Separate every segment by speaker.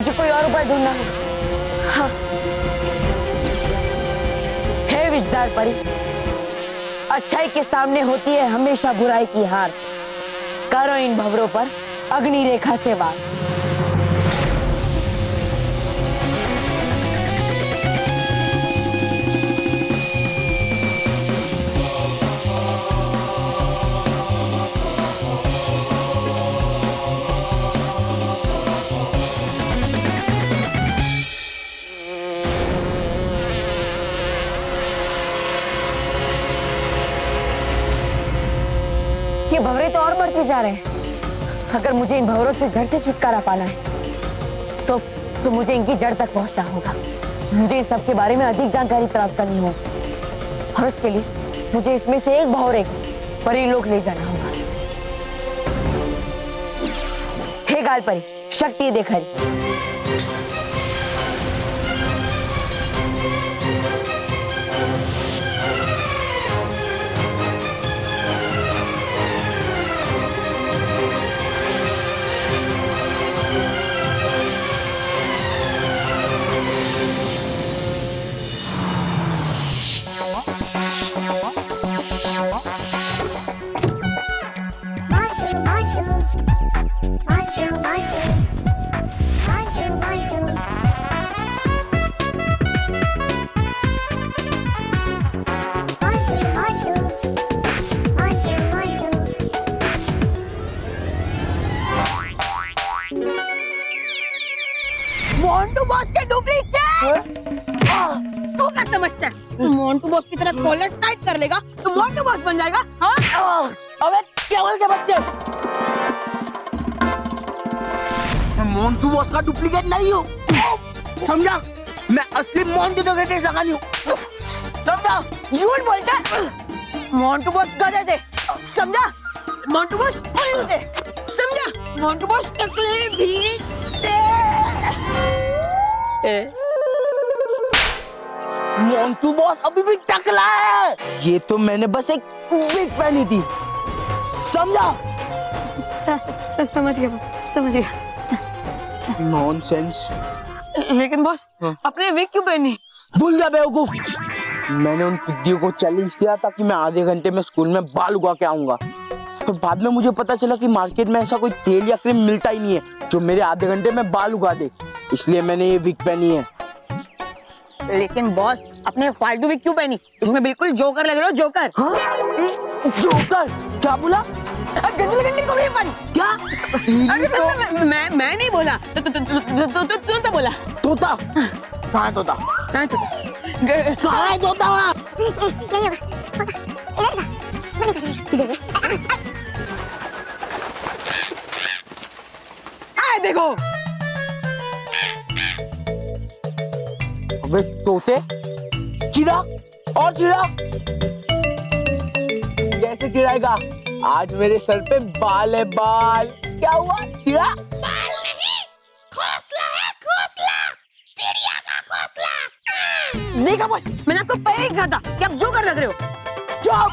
Speaker 1: मुझे कोई और उपाय ढूंढना होगा। हाँ, हे विजदार परी, अच्छाई के सामने होती है हमेशा बुराई की हार। करो इन भंवरों पर अग्नि रेखा से वार। ये भंवरे तो और बढ़ते जा रहे हैं। अगर मुझे इन भंवरों से जड़ से छुटकारा पाना है तो मुझे इनकी जड़ तक पहुंचना होगा। मुझे इस सब के बारे में अधिक जानकारी प्राप्त करनी होगी और उसके लिए मुझे इसमें से एक भंवरे परीलोक ले जाना होगा। हे गाल परी, शक्ति देखरी।
Speaker 2: मोंटू बॉस के डुप्लीकेट। तू क्या समझता है मोंटू बॉस की तरह कॉलर टाइट कर लेगा तो मोंटू बॉस बन जाएगा? हाँ?
Speaker 3: अबे केवल के बच्चे, मैं मोंटू बॉस का डुप्लीकेट नहीं हूँ, समझा? मैं असली मोंटू द ग्रेटेस्ट लगानी हूँ, समझा?
Speaker 2: झूठ बोलता है। मोंटू बॉस गधे थे, समझा? मोंटू बॉस उल्लू थे, समझा? मोंटू बॉस टकले भी थे।
Speaker 3: मोंटू बॉस अभी भी टकला है। ये तो मैंने बस एक विग पहनी थी, समझा?
Speaker 2: समझ गया।
Speaker 3: नॉनसेंस।
Speaker 2: लेकिन बॉस अपने विग क्यों पहनी?
Speaker 3: भूल जा बेवकूफ। मैंने उन पिद्दियों को चैलेंज किया था कि मैं आधे घंटे में स्कूल में बाल उगा के आऊंगा, तो बाद में मुझे पता चला कि मार्केट में ऐसा कोई तेल या क्रीम मिलता ही नहीं है जो मेरे आधे घंटे में बाल उगा दे, इसलिए मैंने ये विग पहनी है।
Speaker 2: लेकिन बॉस अपने फालतू विग क्यों पहनी? इसमें बिल्कुल जोकर लग रहे हो, जोकर।
Speaker 3: हाँ? जोकर? क्या बोला?
Speaker 2: गजल घंटे को नहीं पानी क्या? अरे मैं नहीं बोला, तू तो बोला।
Speaker 3: तोता? कहाँ है तोता?
Speaker 2: कहाँ
Speaker 3: है तोता?
Speaker 2: देखो।
Speaker 3: अबे तोते, चिड़ा और चिड़ा, कैसे चिढ़ाएगा? आज मेरे सर पे बाल है, बाल। क्या हुआ? चिड़ा?
Speaker 4: बाल नहीं, घोंसला है, घोंसला, चिड़िया का घोंसला।
Speaker 2: देखा बॉस, मैंने आपको पहले ही कहा था कि आप जोकर लग रहे हो। चुप।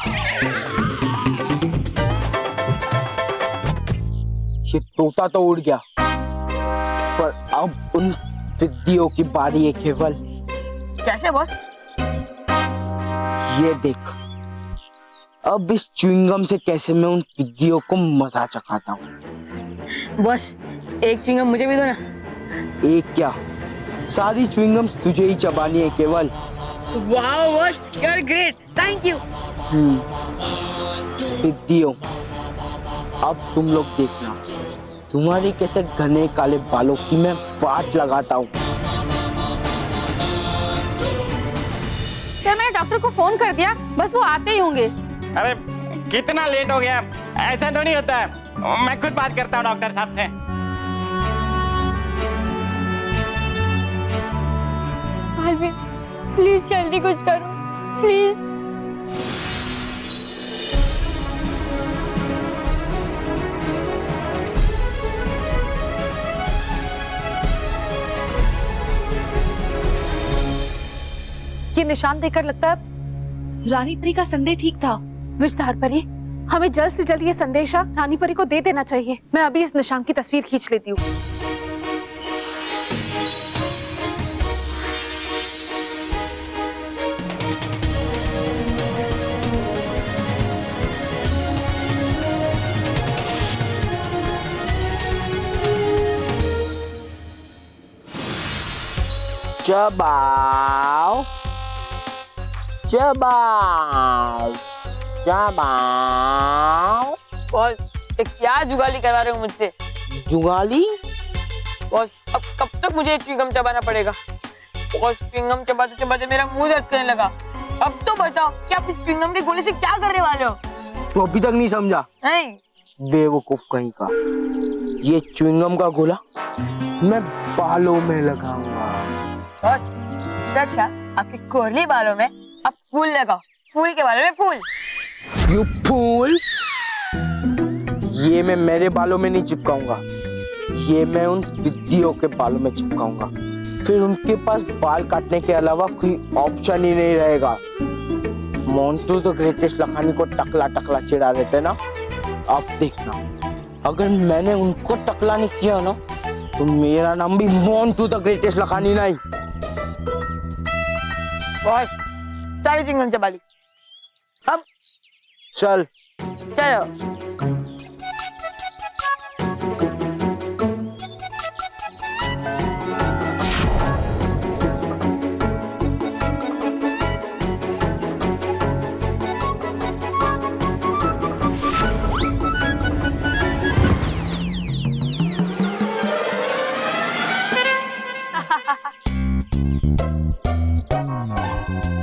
Speaker 3: ये तोता तो उड़ गया, पर अब उन पिद्दियों की बारी है केवल।
Speaker 2: कैसे बॉस?
Speaker 3: ये देख, अब इस च्युइंगम से कैसे मैं उन पिद्दियों को मजा चखाता हूँ।
Speaker 2: बॉस एक च्युइंगम मुझे भी दो ना।
Speaker 3: एक क्या, सारी च्युइंगम्स तुझे ही चबानी है केवल।
Speaker 2: वाह boss, you are great, thank you.
Speaker 3: पिद्दियों, अब तुम लोग देखना, तुम्हारी कैसे घने काले बालों की मैं वाट लगाता हूँ।
Speaker 1: सर मैंने डॉक्टर को फोन कर दिया, बस वो आते ही होंगे।
Speaker 5: अरे कितना लेट हो गया, ऐसा थोड़ी होता है, मैं खुद बात करता हूँ डॉक्टर साहब से।
Speaker 1: आलवी, प्लीज जल्दी कुछ करो, प्लीज।
Speaker 6: ये निशान देखकर लगता है रानी परी का संदेह ठीक था।
Speaker 1: विजदार परी, हमें जल्द से जल्द ये संदेशा रानी परी को दे देना चाहिए। मैं अभी इस निशान की तस्वीर खींच लेती हूँ।
Speaker 3: चबाओ चबाओ चबाओ।
Speaker 2: बॉस ये क्या जुगाली करवा रहे हो मुझसे?
Speaker 3: जुगाली?
Speaker 2: बॉस अब कब तक मुझे च्युइंगम चबाना पड़ेगा? बॉस च्युइंगम चबाते चबाते मेरा मुंह दर्द करने लगा। अब तो बताओ कि आप इस च्युइंगम के गोले से क्या करने वाले हो?
Speaker 3: तो अभी तक नहीं समझा?
Speaker 2: नहीं।
Speaker 3: बेवकूफ कहीं का। ये च्युइंगम का गोला मैं बालों में लगाऊंगा।
Speaker 2: बॉस अच्छा आपके कोरली बालों में अब फूल लगाओ, फूल के बालों में फूल।
Speaker 3: You fool. ये मैं मेरे बालों में नहीं चिपकाऊंगा, ये मैं उन दीदियों के बालों में चिपकाऊंगा। फिर उनके पास बाल काटने के अलावा कोई ऑप्शन ही नहीं रहेगा। मोंटू तो ग्रेटेस्ट लखानी को टकला टकला चिढ़ा रहे थे ना, अब देखना अगर मैंने उनको टकला नहीं किया ना तो मेरा नाम भी मोंटू द ग्रेटेस्ट लखानी नहीं।
Speaker 2: बॉस सारी च्युइंगम चबा ली, अब
Speaker 3: चल
Speaker 2: चलो।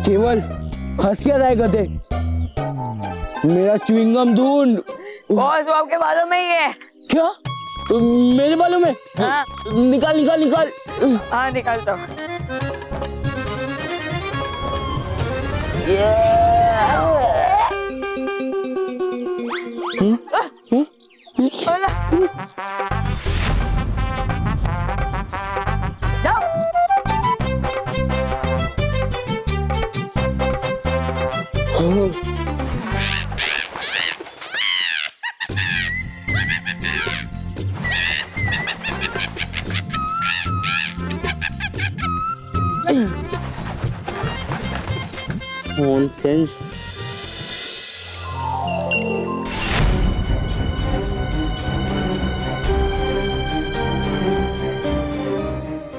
Speaker 3: केवल हंस क्या रहा गधे? मेरा च्युइंगम ढूंढ।
Speaker 2: बॉस वो आपके बालों में ही है।
Speaker 3: क्या? मेरे बालों में?
Speaker 2: हाँ।
Speaker 3: निकाल निकाल निकाल।
Speaker 2: हाँ निकालता हूँ।
Speaker 3: नॉनसेंस।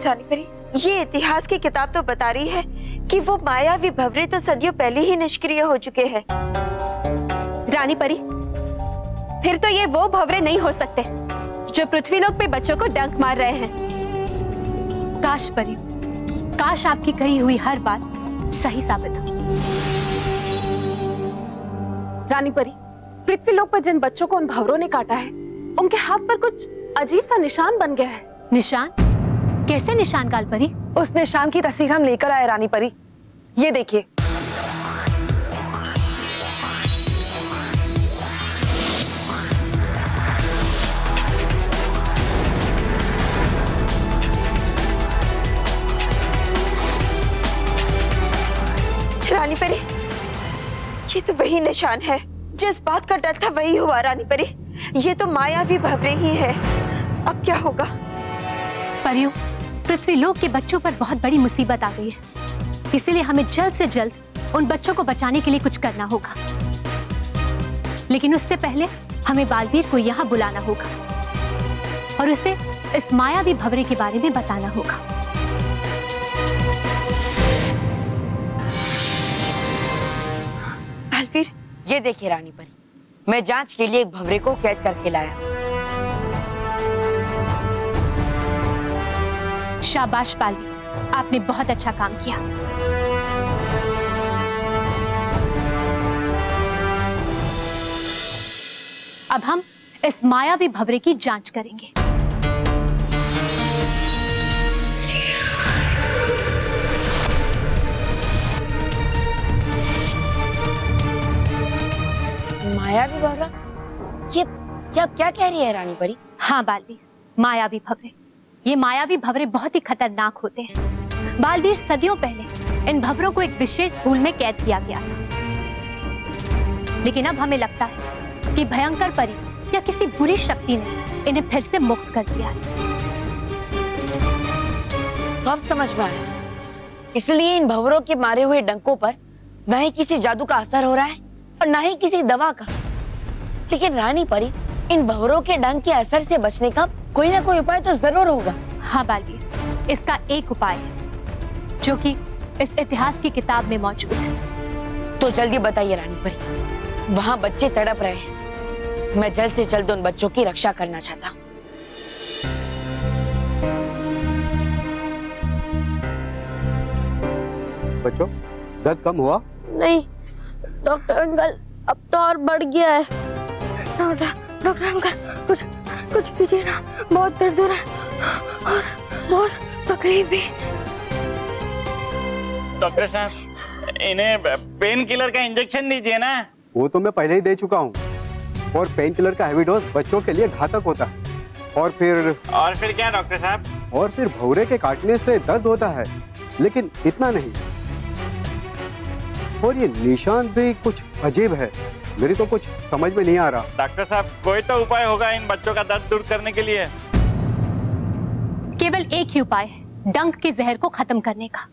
Speaker 7: रानी परी, ये इतिहास की किताब तो बता रही है कि वो मायावी भंवरे तो सदियों पहले ही निष्क्रिय हो चुके हैं।
Speaker 8: रानी परी, फिर तो ये वो भंवरे नहीं हो सकते जो पृथ्वीलोक पे बच्चों को डंक मार रहे हैं।
Speaker 6: काश परी, काश आपकी कही हुई हर बात सही साबित हो।
Speaker 8: रानी परी, पृथ्वीलोक पर जिन बच्चों को उन भंवरों ने काटा है उनके हाथ पर कुछ अजीब सा निशान बन गया है।
Speaker 6: निशान? कैसे निशान काल परी?
Speaker 8: उस निशान की तस्वीर हम लेकर आए रानी परी, ये देखिए।
Speaker 7: रानी परी, ये तो वही निशान है। जिस बात का डर था वही हुआ रानी परी। ये तो मायावी भंवरे ही है। अब क्या होगा?
Speaker 6: परियों, पृथ्वीलोक के बच्चों पर बहुत बड़ी मुसीबत आ गई है, इसीलिए हमें जल्द से जल्द उन बच्चों को बचाने के लिए कुछ करना होगा। लेकिन उससे पहले हमें बालवीर को यहाँ बुलाना होगा और उसे इस मायावी भंवरे के बारे में बताना होगा।
Speaker 7: बालवीर,
Speaker 2: ये देखिए रानी परी, मैं जांच के लिए एक भंवरे को कैद करके लाया।
Speaker 6: शाबाश बालवीर, आपने बहुत अच्छा काम किया। अब हम इस मायावी भंवरे की जांच करेंगे।
Speaker 2: मायावी भंवरा? ये क्या कह रही है रानी परी?
Speaker 6: हाँ बालवीर, मायावी भंवरे। ये मायावी भंवरे बहुत ही खतरनाक होते हैं। बालवीर, सदियों पहले इन भंवरों को एक विशेष धूल में कैद किया गया था, लेकिन अब हमें लगता है कि भयंकर परी या किसी बुरी शक्ति ने इन्हें फिर से मुक्त कर दिया है।
Speaker 2: तो अब समझ में आया, इसलिए इन भंवरों के मारे हुए डंकों पर न ही किसी जादू का असर हो रहा है और न ही किसी दवा का। लेकिन रानी परी, इन भंवरों के डंक के असर से बचने का कोई ना कोई उपाय तो जरूर होगा।
Speaker 6: हाँ बालवीर, इसका एक उपाय है। जो कि इस इतिहास की किताब में मौजूद है।
Speaker 2: तो जल्दी बताइए रानी परी, वहां बच्चे तड़प रहे हैं, मैं जल्द से जल्द उन बच्चों की रक्षा करना चाहता हूँ।
Speaker 9: बच्चों, दर्द कम हुआ?
Speaker 1: नहीं डॉक्टर अंकल, अब तो और बढ़ गया है। डॉक्टर अंकल, कुछ कीजिए ना, बहुत दर्द हो रहा है और बहुत तकलीफ भी।
Speaker 5: डॉक्टर साहब, इन्हें पेन किलर का इंजेक्शन दीजिए ना।
Speaker 9: वो तो मैं पहले ही दे चुका हूँ, और पेन किलर का हैवी डोज बच्चों के लिए घातक होता है। और फिर
Speaker 5: क्या डॉक्टर साहब?
Speaker 9: और फिर भौरे के काटने से दर्द होता है, लेकिन इतना नहीं। और ये निशान भी कुछ अजीब है, मेरी तो कुछ समझ में नहीं आ रहा।
Speaker 5: डॉक्टर साहब, कोई तो उपाय होगा इन बच्चों का दर्द दूर करने के लिए।
Speaker 6: केवल एक ही उपाय है, डंक के जहर को खत्म करने का,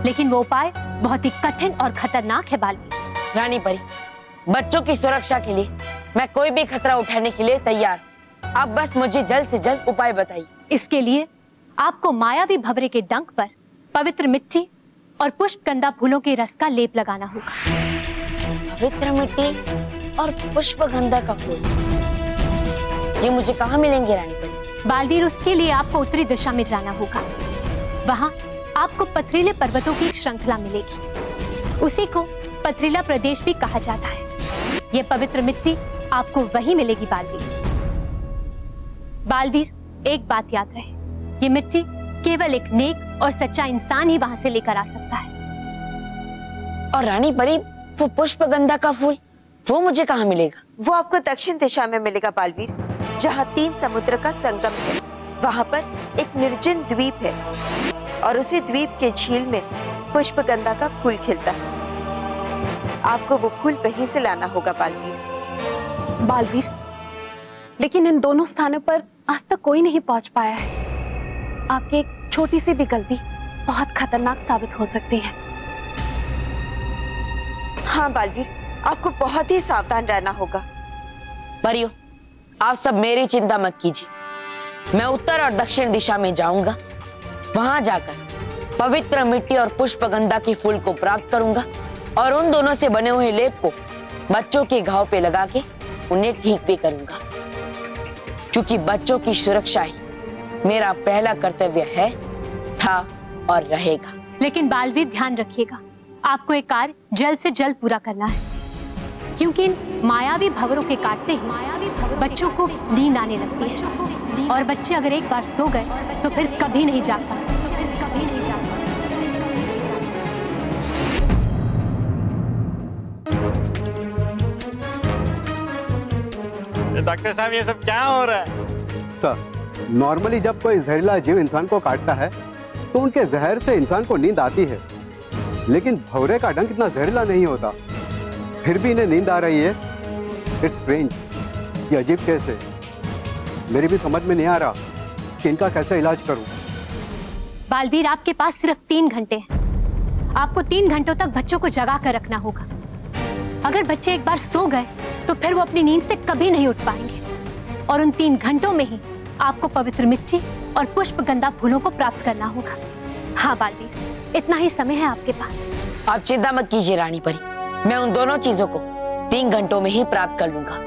Speaker 6: लेकिन वो उपाय बहुत ही कठिन और खतरनाक है बालवीर।
Speaker 2: रानी परी, बच्चों की सुरक्षा के लिए मैं कोई भी खतरा उठाने के लिए तैयार। आप बस मुझे जल्द से जल्द उपाय बताइए।
Speaker 6: इसके लिए आपको मायावी भंवरे के डंक पर पवित्र मिट्टी और पुष्पगंधा फूलों के रस का लेप लगाना होगा।
Speaker 2: पवित्र मिट्टी और पुष्पगंधा का फूल, ये मुझे कहाँ मिलेंगे रानी परी?
Speaker 6: बालवीर, उसके लिए आपको उत्तरी दिशा में जाना होगा। वहाँ आपको पथरीले पर्वतों की एक श्रृंखला मिलेगी, उसी को पथरीला प्रदेश भी कहा जाता है। यह पवित्र मिट्टी आपको वहीं मिलेगी बालवीर। बालवीर, एक बात याद रहे, ये मिट्टी केवल एक नेक और सच्चा इंसान ही वहां से लेकर आ सकता है।
Speaker 2: और रानी परी, वो पुष्पगंधा का फूल, वो मुझे कहाँ मिलेगा?
Speaker 7: वो आपको दक्षिण दिशा में मिलेगा बालवीर, जहाँ 3 समुद्र का संगम है। वहाँ पर एक निर्जन द्वीप है और उसी द्वीप के झील में पुष्पगंधा का फूल खिलता है। आपको वो फूल वहीं से लाना होगा
Speaker 8: बालवीर, लेकिन इन दोनों स्थानों पर आज तक कोई नहीं पहुंच पाया है। आपकी एक छोटी सी भी गलती बहुत खतरनाक साबित हो सकती है।
Speaker 7: हाँ बालवीर, आपको बहुत ही सावधान रहना होगा।
Speaker 2: परियो, आप सब मेरी चिंता मत कीजिए, मैं उत्तर और दक्षिण दिशा में जाऊंगा। वहां जाकर पवित्र मिट्टी और पुष्पगंधा के फूल को प्राप्त करूंगा और उन दोनों से बने हुए लेप को बच्चों के घाव पे लगा के उन्हें ठीक भी करूंगा, क्योंकि बच्चों की सुरक्षा ही मेरा पहला कर्तव्य है, था और रहेगा।
Speaker 6: लेकिन बालवीर, ध्यान रखिएगा, आपको एक कार्य जल्द से जल्द पूरा करना है, क्योंकि इन मायावी भंवरों के काटते ही बच्चों को नींद आने लगती है, और बच्चे अगर एक बार सो गए तो फिर कभी नहीं जाग पाते।
Speaker 5: डॉक्टर साहब, ये सब क्या हो रहा है?
Speaker 9: सर, नॉर्मली जब कोई जहरीला जीव इंसान को काटता है तो उनके जहर से इंसान को नींद आती है, लेकिन भंवरे का डंक इतना जहरीला नहीं होता, फिर भी इन्हें नींद आ रही है। इट्स स्ट्रेंज, ये अजीब कैसे? मेरी भी समझ में नहीं आ रहा कि इनका कैसे इलाज करूं।
Speaker 6: बालवीर, आपके पास सिर्फ 3 घंटे हैं। आपको 3 घंटों तक बच्चों को जगा कर रखना होगा। अगर बच्चे एक बार सो गए तो फिर वो अपनी नींद से कभी नहीं उठ पाएंगे, और उन 3 घंटों में ही आपको पवित्र मिट्टी और पुष्पगंधा फूलों को प्राप्त करना होगा। हाँ बालवीर, इतना ही समय है आपके पास।
Speaker 2: आप चिंता मत कीजिए रानी परी, मैं उन दोनों चीजों को 3 घंटों में ही प्राप्त कर लूंगा।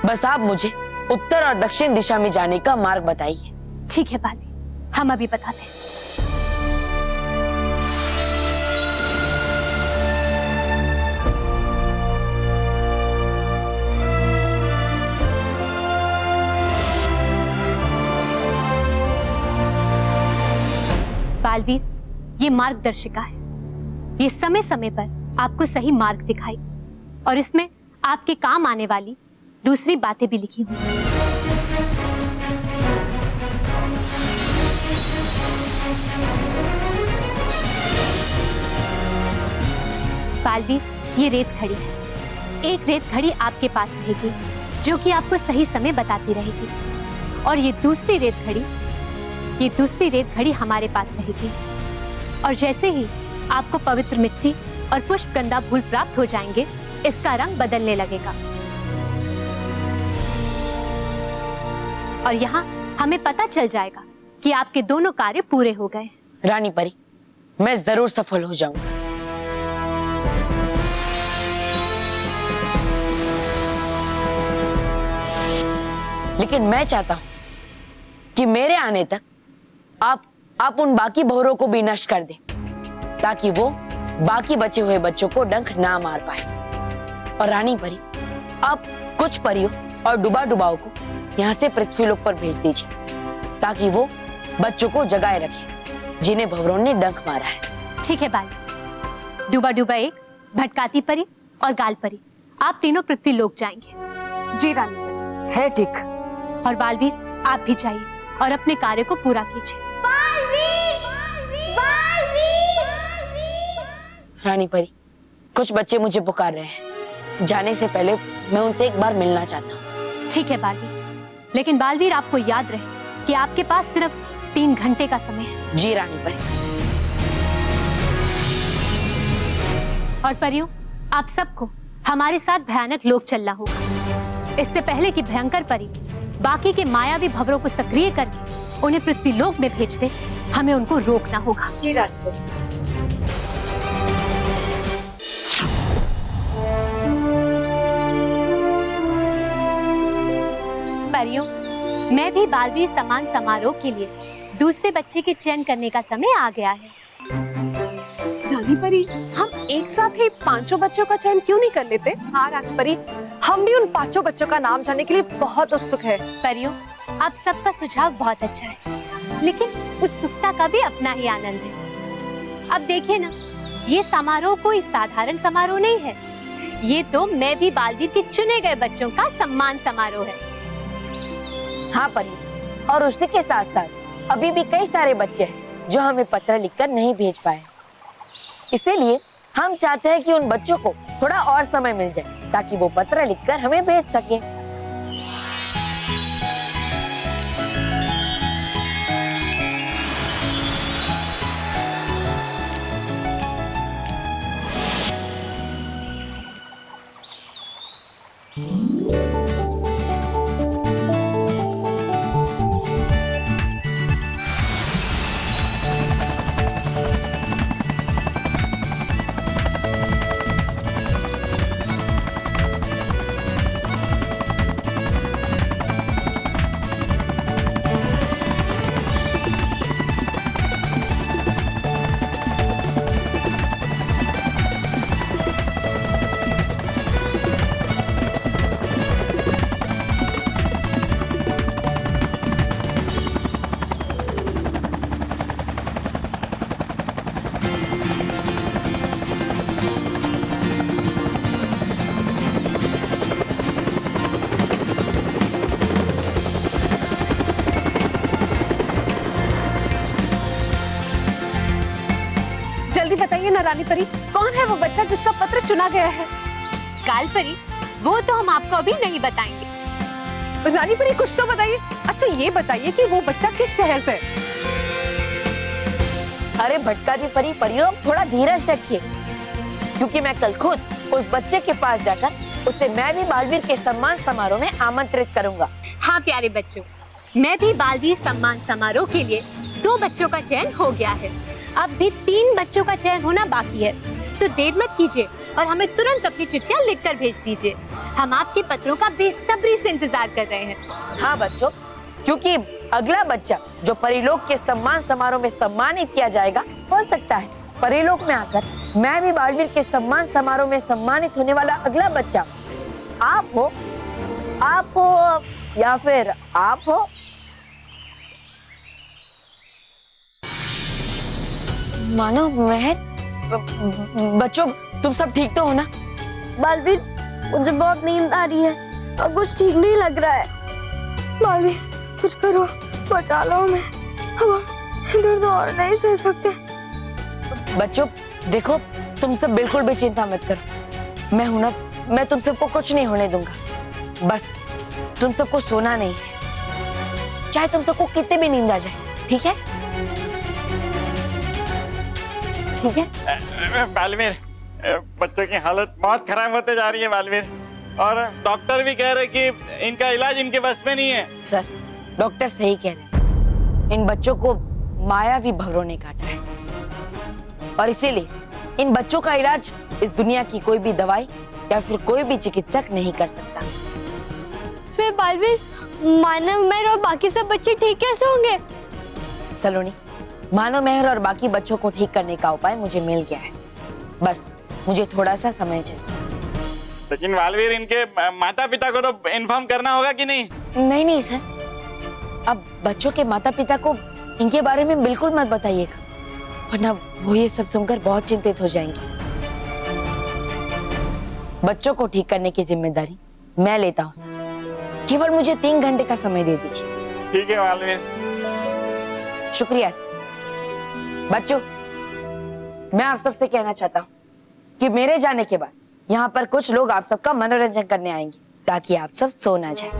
Speaker 2: बस आप मुझे उत्तर और दक्षिण दिशा में जाने का मार्ग बताइए।
Speaker 6: ठीक है बालवीर, हम अभी बताते हैं। बालवीर, ये मार्गदर्शिका है, ये समय समय पर आपको सही मार्ग दिखाई और इसमें आपके काम आने वाली दूसरी बातें भी लिखी हुई हैं। बालवीर, ये रेत घड़ी है। एक रेत घड़ी आपके पास रहेगी जो कि आपको सही समय बताती रहेगी, और ये दूसरी रेत घड़ी हमारे पास रहेगी, और जैसे ही आपको पवित्र मिट्टी और पुष्पगंधा फूल प्राप्त हो जाएंगे, इसका रंग बदलने लगेगा, और यहाँ हमें पता चल जाएगा कि आपके दोनों कार्य पूरे हो गए।
Speaker 2: रानी परी, मैं जरूर सफल हो जाऊंगा। लेकिन मैं चाहता हूं कि मेरे आने तक आप उन बाकी भौरों को भी नष्ट कर दें, ताकि वो बाकी बचे हुए बच्चों को डंक ना मार पाए। और रानी परी, आप कुछ परियों और डुबाओ को यहाँ से पृथ्वीलोक पर भेज दीजिए, ताकि वो बच्चों को जगाए रखें जिन्हें भंवरों ने डंक मारा है।
Speaker 6: ठीक है बालवीर। डुबा एक, भटकाती परी और गाल परी, आप तीनों पृथ्वीलोक जाएंगे।
Speaker 8: जी रानी परी।
Speaker 1: है ठीक।
Speaker 6: और बालवीर आप भी जाइए और अपने कार्य को पूरा कीजिए।
Speaker 2: रानी परी, कुछ बच्चे मुझे पुकार रहे हैं। जाने से पहले मैं उनसे एक बार मिलना चाहता हूँ।
Speaker 6: ठीक है बालवीर, लेकिन बालवीर आपको याद रहे कि आपके पास सिर्फ 3 घंटे का समय है।
Speaker 2: जी रानी परी।
Speaker 6: और परियों, आप सबको हमारे साथ भयानक लोक चलना होगा। इससे पहले कि भयंकर परी बाकी के मायावी भंवरों को सक्रिय करके उन्हें पृथ्वीलोक में भेज दे, हमें उनको रोकना होगा।
Speaker 2: जी रानी परी।
Speaker 6: परियों, मैं भी बालवीर सम्मान समारोह के लिए दूसरे बच्चे के चयन करने का समय आ गया है।
Speaker 8: रानी परी, हम एक साथ ही 5 बच्चों का चयन क्यों नहीं कर लेते?
Speaker 1: हाँ रानी परी, हम भी उन 5 बच्चों का नाम जानने के लिए बहुत उत्सुक है।
Speaker 6: परियों, आप सबका सुझाव बहुत अच्छा है, लेकिन उत्सुकता का भी अपना ही आनंद है। अब देखिए ना, ये समारोह कोई साधारण समारोह नहीं है, ये तो मैं भी बालवीर के चुने गए बच्चों का सम्मान समारोह है।
Speaker 2: हाँ परी, और उसी के साथ साथ अभी भी कई सारे बच्चे हैं जो हमें पत्र लिखकर नहीं भेज पाए। इसीलिए हम चाहते हैं कि उन बच्चों को थोड़ा और समय मिल जाए, ताकि वो पत्र लिखकर हमें भेज सके।
Speaker 8: जल्दी बताइए ना रानी परी, कौन है वो बच्चा जिसका पत्र चुना गया है?
Speaker 6: गाल परी, वो तो हम आपको अभी नहीं बताएंगे।
Speaker 8: रानी परी, कुछ तो बताइए। अच्छा ये बताइए कि वो बच्चा किस शहर से?
Speaker 2: अरे भटकाती परी, परियों थोड़ा धीरज रखिए, क्योंकि मैं कल खुद उस बच्चे के पास जाकर उसे मैं भी बालवीर के सम्मान समारोह में आमंत्रित करूंगा।
Speaker 6: हाँ प्यारे बच्चों, मैं भी बालवीर सम्मान समारोह के लिए 2 बच्चों का चयन हो गया है। अब भी 3 बच्चों का चयन होना बाकी है, तो देर मत कीजिए और हमें तुरंत अपनी चिट्ठियां लिखकर भेज दीजिए। हम आपके पत्रों का बेसब्री से इंतजार कर रहे हैं।
Speaker 2: हाँ बच्चों, क्योंकि अगला बच्चा जो परिलोक के सम्मान समारोह में सम्मानित किया जाएगा, हो सकता है परिलोक में आकर मैं भी बालवीर के सम्मान समारोह में सम्मानित होने वाला अगला बच्चा आप हो या फिर आप हो। मानो महर, बच्चों तुम सब ठीक तो हो ना?
Speaker 1: बालवीर, मुझे बहुत नींद आ रही है और कुछ ठीक नहीं लग रहा है। बालवीर, कुछ करो, बचा लो हमें, हम इधर तो और नहीं सह सकते।
Speaker 2: बच्चों देखो, तुम सब बिल्कुल भी चिंता मत करो, मैं हूं ना, मैं तुम सबको कुछ नहीं होने दूंगा। बस तुम सबको सोना नहीं है, चाहे तुम सबको कितने भी नींद आ जाए, ठीक है? ठीक है
Speaker 5: बालवीर, बच्चों की हालत बहुत खराब होते जा रही है बालवीर, और डॉक्टर भी कह रहे कि इनका इलाज इनके बस में नहीं है।
Speaker 2: सर, डॉक्टर सही कह रहे हैं, इन बच्चों को मायावी भंवरों ने काटा है। और इसीलिए इन बच्चों का इलाज इस दुनिया की कोई भी दवाई या फिर कोई भी चिकित्सक नहीं कर सकता।
Speaker 10: फिर बालवीर, मानव, मेहर और बाकी सब बच्चे ठीक कैसे होंगे?
Speaker 2: सलोनी, मानव, मेहर और बाकी बच्चों को ठीक करने का उपाय मुझे मिल गया है। बस मुझे थोड़ा सा समय चाहिए।
Speaker 5: लेकिन बालवीर, इनके माता पिता को तो इन्फॉर्म करना होगा कि नहीं?
Speaker 2: नहीं सर, अब बच्चों के माता पिता को इनके बारे में बिल्कुल मत बताइएगा, वरना वो ये सब सुनकर बहुत चिंतित हो जाएंगे। बच्चों को ठीक करने की जिम्मेदारी मैं लेता हूँ सर। केवल मुझे 3 घंटे का समय दे दीजिए।
Speaker 5: ठीक है बालवीर।
Speaker 2: शुक्रिया सर। बच्चों, मैं आप सबसे कहना चाहता हूँ कि मेरे जाने के बाद यहाँ पर कुछ लोग आप सबका मनोरंजन करने आएंगे, ताकि आप सब सो ना जाए,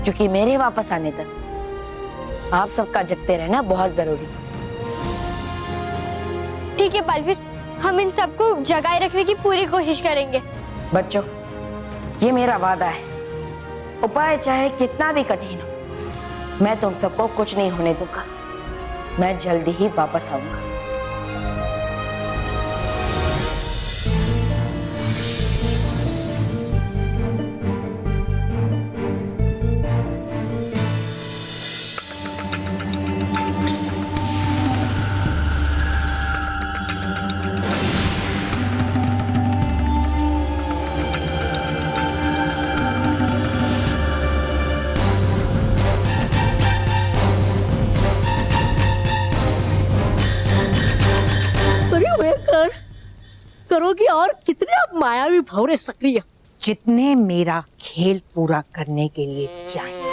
Speaker 2: क्योंकि मेरे वापस आने तक आप सबका जगते रहना बहुत जरूरी है।
Speaker 10: ठीक है बालवीर, हम इन सबको जगाए रखने की पूरी कोशिश करेंगे।
Speaker 2: बच्चों, ये मेरा वादा है, उपाय चाहे कितना भी कठिन हो, मैं तुम सबको कुछ नहीं होने दूंगा। मैं जल्दी ही वापस आऊंगा।
Speaker 11: करोगी और कितने अब मायावी भंवरे सक्रिय,
Speaker 4: जितने मेरा खेल पूरा करने के लिए चाहिए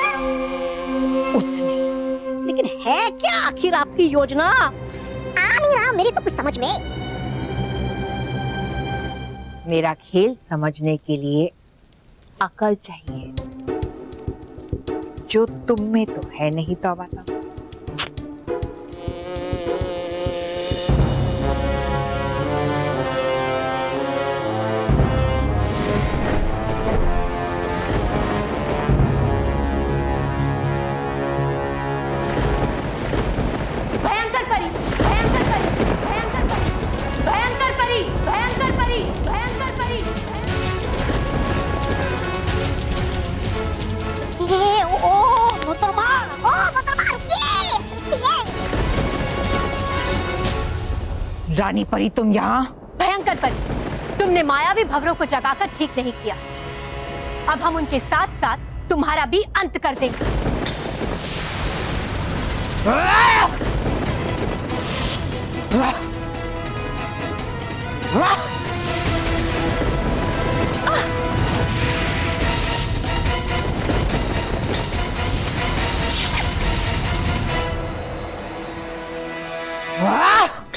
Speaker 4: उतने।
Speaker 11: लेकिन है क्या आखिर आपकी योजना?
Speaker 4: आ नहीं रहा मेरी तो कुछ समझ में। मेरा खेल समझने के लिए अकल चाहिए, जो तुम में तो है नहीं। तौबा तौबा। रानी परी, तुम यहाँ?
Speaker 6: भयंकर परी, तुमने मायावी भंवरों को जगाकर ठीक नहीं किया। अब हम उनके साथ साथ तुम्हारा भी अंत कर देंगे।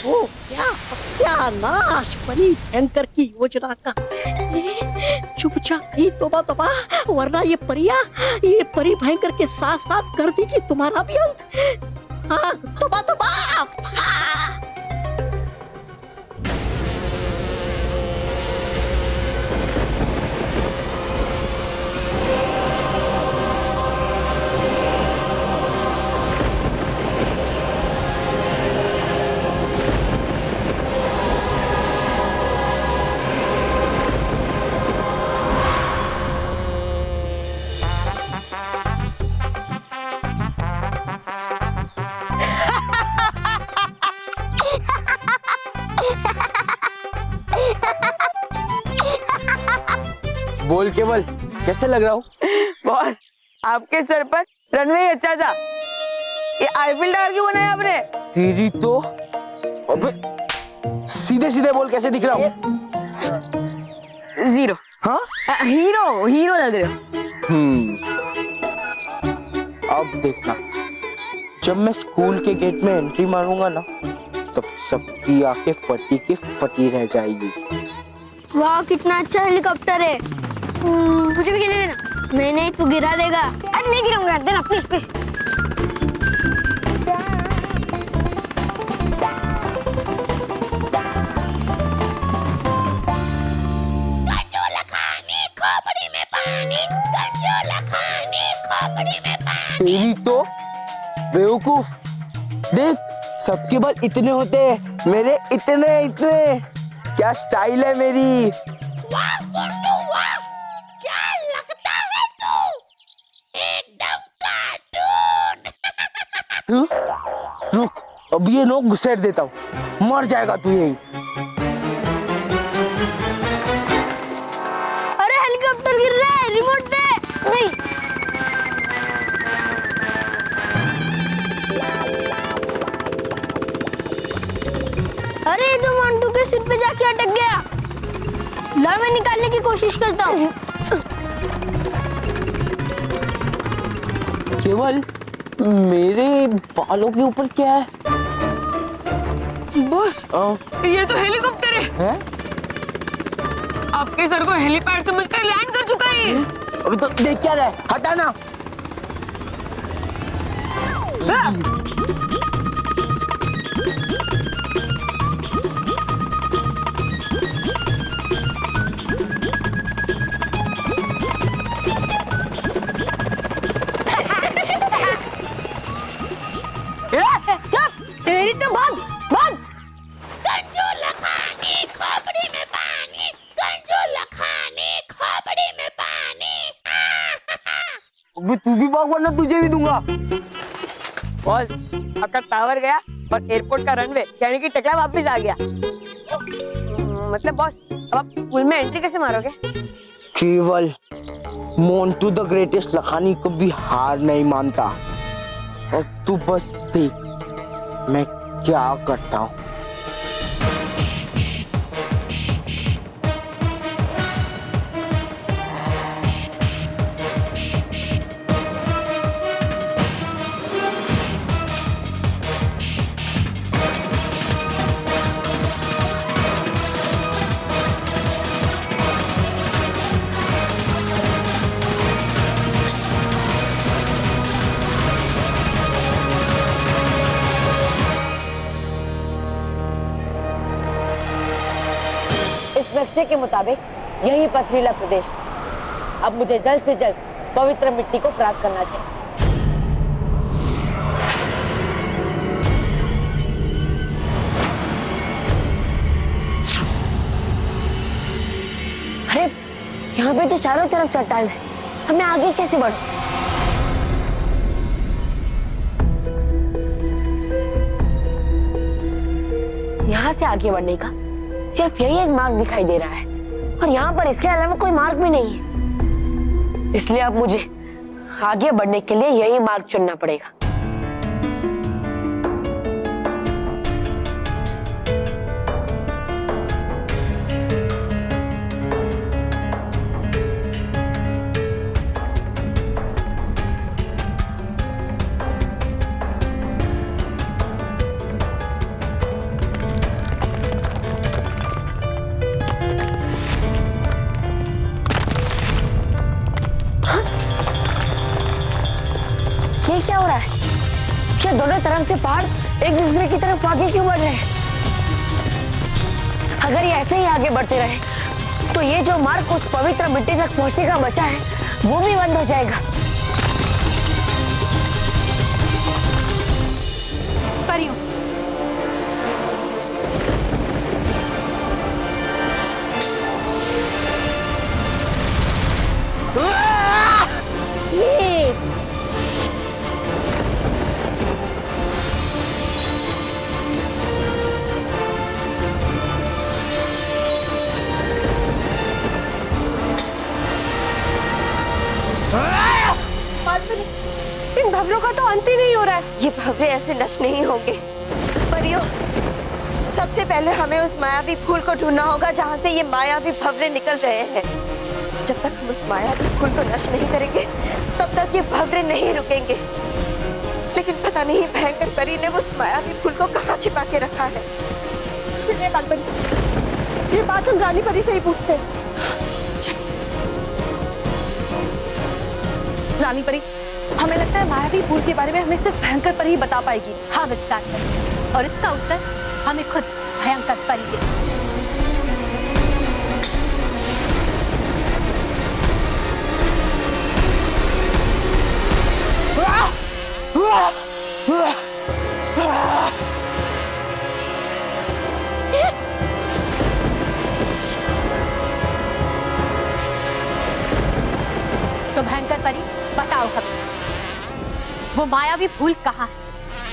Speaker 11: ओ क्या सत्यानाश परी भयंकर की योजना का। चुपचाप ही तोबा तोबा, वरना ये परी भयंकर के साथ साथ कर देगी तुम्हारा भी अंत। हाँ, तोबा तोबा। हाँ।
Speaker 3: बोल केवल, कैसे लग रहा हूँ?
Speaker 1: बॉस, आपके सर पर रनवे अच्छा था। ये आईफिल टावर क्यों बनाया आपने?
Speaker 3: तेरी तो अबे सीधे सीधे बोल, कैसे दिख रहा हूँ?
Speaker 1: जीरो।
Speaker 3: हाँ?
Speaker 1: हीरो लग रहे हो।
Speaker 3: अब देखना, जब मैं स्कूल के गेट में एंट्री मारूंगा ना, तब सबकी आंखें फटी के फटी रह जाएगी।
Speaker 10: वाह, कितना अच्छा हेलीकॉप्टर है। मुझे भी खेलने देना। नहीं, तू गिरा देगा। अरे नहीं गिराऊंगा, देना प्लीज प्लीज।
Speaker 3: तेरी तो बेवकूफ, देख सबके बाल इतने होते हैं, मेरे इतने इतने। क्या स्टाइल है मेरी।
Speaker 10: क्या लगता है तू एकदम कार्टून।
Speaker 3: रुक, अब ये नोक घुसेड़ देता हूँ, मर जाएगा तू यहीं।
Speaker 10: अरे हेलीकॉप्टर गिर रहा है, रिमोट दे। नहीं अरे ये तो मंटू के सिर पे जाके अटक गया। ला मैं निकालने की कोशिश करता हूँ।
Speaker 3: केवल मेरे बालों के ऊपर क्या है?
Speaker 1: बॉस, ये तो हेलीकॉप्टर है।
Speaker 3: हैं?
Speaker 1: आपके सर को हेलीपैड समझकर लैंड कर चुका है।
Speaker 3: अभी तो देख क्या रहा है, हटा ना।
Speaker 1: तेरी तो भाग भाग।
Speaker 10: कंजू लखानी खोपड़ी में पानी, कंजू लखानी खोपड़ी में पानी।
Speaker 3: अभी तू भी भाग वरना तुझे भी दूंगा।
Speaker 1: बॉस, आपका टावर गया और एयरपोर्ट का रनवे यानी कि टकला वापस आ गया। मतलब बॉस, अब आप स्कूल में एंट्री कैसे मारोगे?
Speaker 3: केवल मोंटू द ग्रेटेस्ट लखानी कभी हार नहीं मानता। और तू बस देख मैं क्या करता हूँ।
Speaker 2: इस नक्शे के मुताबिक यही पथरीला प्रदेश। अब मुझे जल्द से जल्द पवित्र मिट्टी को प्राप्त करना चाहिए। अरे यहाँ पे तो चारों तरफ चट्टान है, हमें आगे कैसे बढ़? यहाँ से आगे बढ़ने का सिर्फ यही एक मार्ग दिखाई दे रहा है और यहाँ पर इसके अलावा कोई मार्ग भी नहीं है। इसलिए अब मुझे आगे बढ़ने के लिए यही मार्ग चुनना पड़ेगा। ये क्या हो रहा है? क्या दोनों तरफ से पहाड़ एक दूसरे की तरफ आगे क्यों बढ़ रहे हैं? अगर ये ऐसे ही आगे बढ़ते रहे तो ये जो मार्ग उस पवित्र मिट्टी तक पहुंचने का बचा है वो भी बंद हो जाएगा।
Speaker 6: परियों,
Speaker 8: इन भवरों का तो अंत ही नहीं हो रहा है।
Speaker 7: ये भवरे ऐसे नष्ट नहीं होंगे। परियों, सबसे पहले हमें उस मायावी फूल को ढूंढना होगा जहाँ से ये मायावी भवरे निकल रहे हैं। जब तक हम उस मायावी फूल को नष्ट नहीं करेंगे तब तक ये भवरे नहीं रुकेंगे। लेकिन पता नहीं भयंकर परी ने उस मायावी फूल को कहाँ छिपा के रखा है।
Speaker 8: ये बात हम रानी परी से ही पूछते हैं। रानी परी, हमें लगता है मायावी फूल के बारे में हमें सिर्फ भयंकर परी ही बता पाएगी।
Speaker 6: हाँ गजदार परी, और इसका उत्तर हमें खुद भयंकर परी देगी। मायावी फूल कहाँ है,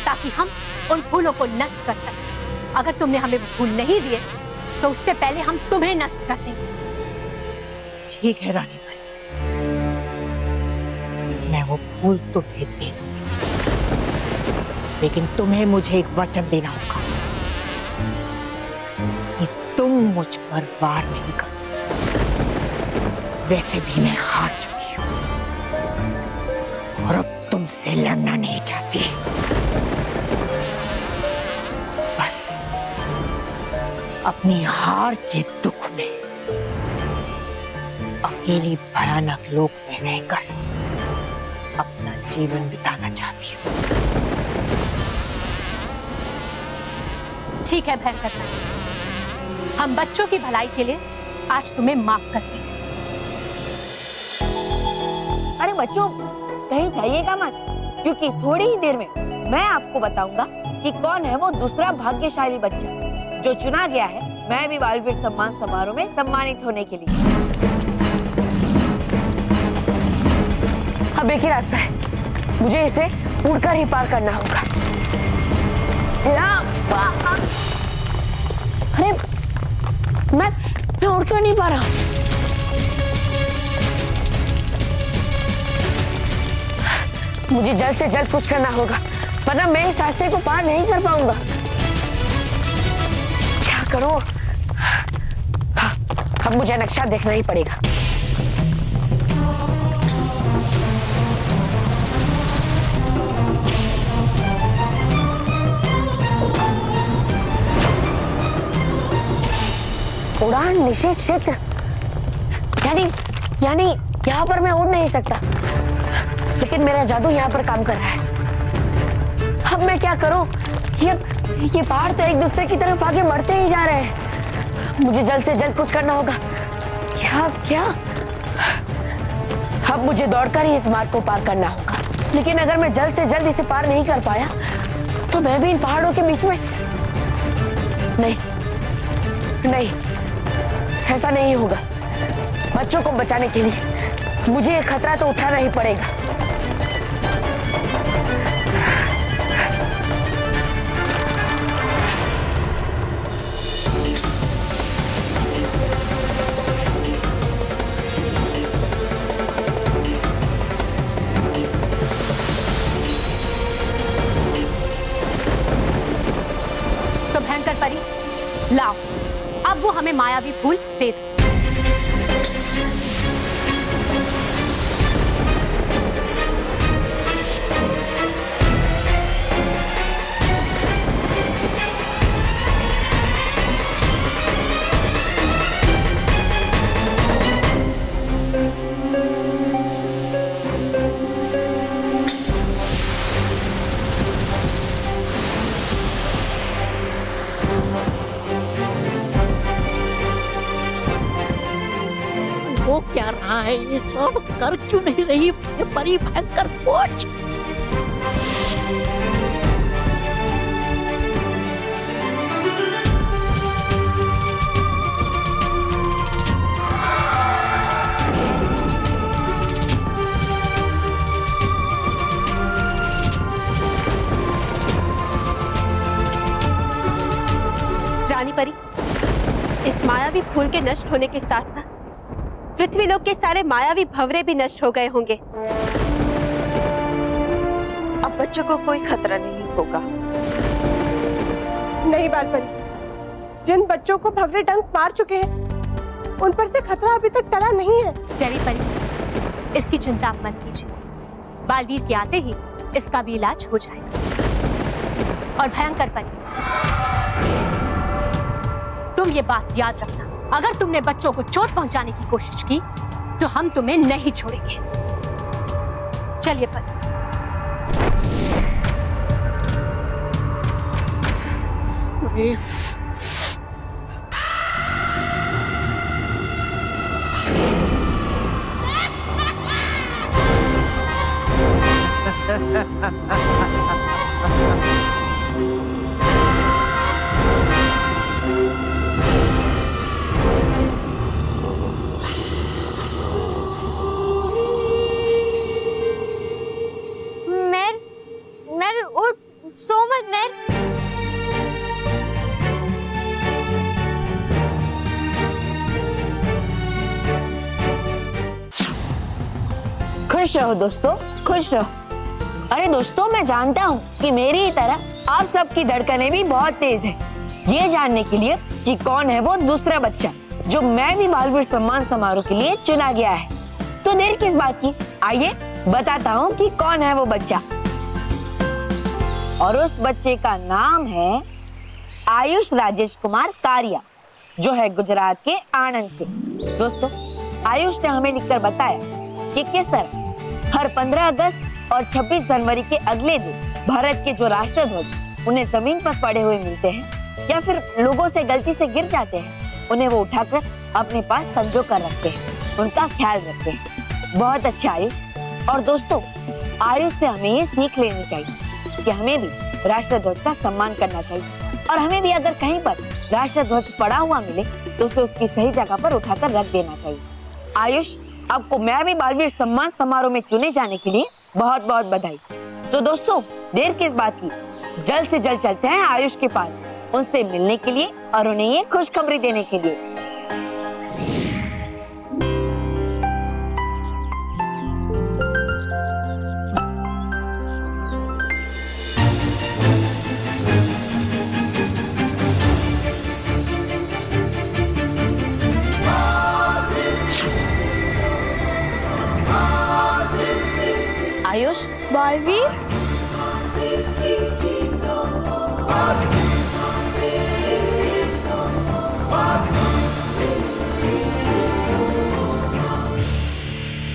Speaker 6: ताकि हम उन फूलों को नष्ट कर सकें। अगर तुमने हमें वो फूल नहीं दिए तो उससे पहले हम तुम्हें नष्ट कर देंगे।
Speaker 4: ठीक है रानी परी, मैं वो फूल तुम्हें दे दूंगी, लेकिन तुम्हें मुझे एक वचन देना होगा कि तुम मुझ पर वार नहीं करोगे। वैसे भी मैं हार चुकी हूं और अब तुमसे लड़ना नहीं चाहती। बस अपनी हार के दुख में अकेली भयानक लोक में रहकर अपना जीवन बिताना चाहती हूँ।
Speaker 6: ठीक है भयंकर, हम बच्चों की भलाई के लिए आज तुम्हें माफ करते हैं।
Speaker 2: अरे बच्चों, कहीं जाइएगा मत, क्योंकि थोड़ी ही देर में मैं आपको बताऊंगा कि कौन है वो दूसरा भाग्यशाली बच्चा जो चुना गया है मैं भी बालवीर सम्मान समारोह में सम्मानित होने के लिए।
Speaker 1: अब एक ही रास्ता है, मुझे इसे उड़कर ही पार करना होगा। अरे मैं उड़ क्यों नहीं पा रहा? मुझे जल्द से जल्द कुछ करना होगा, वरना मैं इस रास्ते को पार नहीं कर पाऊंगा। क्या करूं? हाँ, अब मुझे नक्शा देखना ही पड़ेगा। उड़ान निषेध क्षेत्र, यानी यहाँ पर मैं उड़ नहीं सकता, लेकिन मेरा जादू यहाँ पर काम कर रहा है। अब मैं क्या करूं? ये पहाड़ तो एक दूसरे की तरफ आगे बढ़ते ही जा रहे हैं। मुझे जल्द से जल्द कुछ करना होगा। क्या? अब मुझे दौड़कर ही इस मार्ग को पार करना होगा, लेकिन अगर मैं जल्द से जल्द इसे पार नहीं कर पाया तो मैं भी इन पहाड़ों के बीच में नहीं, ऐसा नहीं होगा। बच्चों को बचाने के लिए मुझे ये खतरा तो उठाना ही पड़ेगा।
Speaker 6: तो भयंकर परी, लाओ, अब वो हमें मायावी फूल दे दो।
Speaker 11: हो क्या रहा है ये सब? कर क्यों नहीं रही परी भयंकर कुछ?
Speaker 8: रानी परी, इस मायावी फूल के नष्ट होने के साथ साथ पृथ्वीलोक के सारे मायावी भंवरे भी नष्ट हो गए होंगे।
Speaker 7: अब बच्चों को कोई खतरा नहीं होगा।
Speaker 8: नहीं बालपरी, जिन बच्चों को भंवरे डंक मार चुके हैं उन पर से खतरा अभी तक टला नहीं है।
Speaker 6: प्यारी परी, इसकी चिंता आप मत कीजिए, बालवीर के आते ही इसका भी इलाज हो जाएगा। और भयंकर परी, तुम ये बात याद रखना, अगर तुमने बच्चों को चोट पहुंचाने की कोशिश की तो हम तुम्हें नहीं छोड़ेंगे। चलिए परी।
Speaker 2: खुश रहो दोस्तों, खुश रहो। अरे दोस्तों, मैं जानता हूँ कि मेरी ही तरह आप सबकी धड़कनें भी बहुत तेज है, ये जानने के लिए कि कौन है वो दूसरा बच्चा जो मैं भी बालवीर सम्मान समारोह के लिए चुना गया है। तो देर किस बात की, आइए बताता हूँ कि कौन है वो बच्चा। और उस बच्चे का नाम है आयुष राजेश कुमार कारिया, जो है गुजरात के आणंद से। दोस्तों, आयुष ने हमें लिखकर बताया कि किस तरह हर 15 अगस्त और 26 जनवरी के अगले दिन भारत के जो राष्ट्रध्वज उन्हें जमीन पर पड़े हुए मिलते हैं या फिर लोगों से गलती से गिर जाते हैं, उन्हें वो उठाकर अपने पास संजो कर रखते हैं, उनका ख्याल रखते हैं। बहुत अच्छा आयुष। और दोस्तों, आयुष से हमें ये सीख लेनी चाहिए कि हमें भी राष्ट्रध्वज का सम्मान करना चाहिए, और हमें भी अगर कहीं पर राष्ट्रध्वज पड़ा हुआ मिले तो उसे उसकी सही जगह पर उठाकर रख देना चाहिए। आयुष, आपको मैं भी बालवीर सम्मान समारोह में चुने जाने के लिए बहुत बहुत बधाई। तो दोस्तों, देर किस बात की, जल्द से जल्द चलते हैं आयुष के पास, उनसे मिलने के लिए और उन्हें ये खुशखबरी देने के लिए। आयुष,
Speaker 10: बालवीर,